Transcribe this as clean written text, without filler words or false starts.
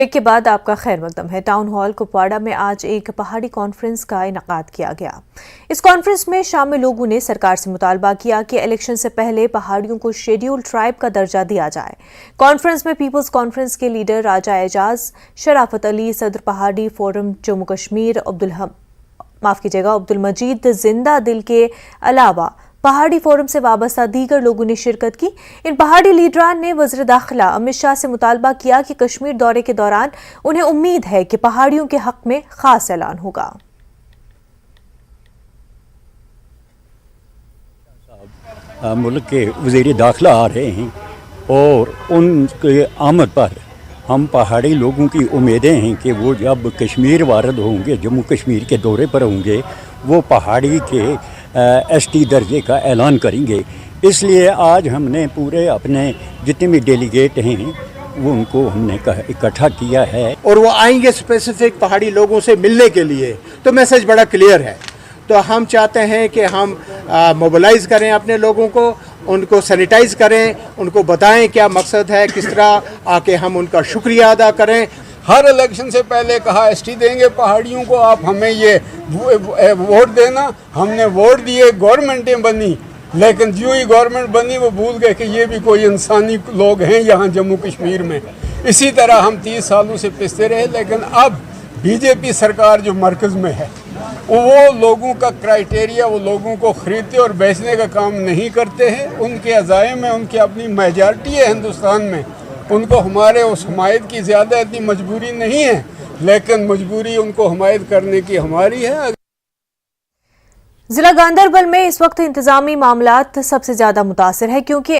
Break के बाद आपका खैर मकदम है। टाउन हॉल कुपवाड़ा में आज एक पहाड़ी कॉन्फ्रेंस का इनेकाद किया गया। इस कॉन्फ्रेंस में शामिल लोगों ने सरकार से मुतालबा किया कि इलेक्शन से पहले पहाड़ियों को शेड्यूल ट्राइब का दर्जा दिया जाए। कॉन्फ्रेंस में पीपल्स कॉन्फ्रेंस के लीडर राजा एजाज, शराफत अली, सदर पहाड़ी फोरम जम्मू कश्मीर अब्दुल मजीद जिंदा दिल के अलावा पहाड़ी फोरम से वाबस्ता दीगर लोगों ने शिरकत की। इन पहाड़ी लीडरान ने वज़ीर दाखिला अमित शाह से मुतालबा किया कि कश्मीर दौरे के दौरान उन्हें उम्मीद है कि पहाड़ियों के हक में खास ऐलान होगा। मुल्क के वज़ीर दाखिला आ रहे हैं और उनके आमद पर हम पहाड़ी लोगों की उम्मीदें हैं कि वो जब कश्मीर वारद होंगे, जम्मू कश्मीर के दौरे पर होंगे, वो पहाड़ी के एसटी दर्जे का ऐलान करेंगे। इसलिए आज हमने पूरे अपने जितने भी डेलीगेट हैं वो उनको हमने इकट्ठा किया है और वो आएंगे स्पेसिफिक पहाड़ी लोगों से मिलने के लिए। तो मैसेज बड़ा क्लियर है। तो हम चाहते हैं कि हम मोबिलाइज करें अपने लोगों को, उनको सैनिटाइज करें, उनको बताएं क्या मकसद है, किस तरह आके हम उनका शुक्रिया अदा करें। हर इलेक्शन से पहले कहा एसटी देंगे पहाड़ियों को, आप हमें ये वोट देना। हमने वोट दिए, गवर्नमेंटें बनी, लेकिन जो ही गवर्नमेंट बनी वो भूल गए कि ये भी कोई इंसानी लोग हैं यहाँ जम्मू कश्मीर में। इसी तरह हम 30 सालों से पिसते रहे, लेकिन अब बीजेपी सरकार जो मरकज़ में है वो लोगों का क्राइटेरिया, वो लोगों को ख़रीदते और बेचने का काम नहीं करते हैं। उनके अज़ाइम में उनकी अपनी मेजॉरिटी है हिंदुस्तान में, उनको हमारे उस हमायत की ज़्यादा इतनी मजबूरी नहीं है, लेकिन मजबूरी उनको हमायत करने की हमारी है। जिला गांदरबल में इस वक्त इंतजामी मामलात सबसे ज्यादा मुतासिर है क्योंकि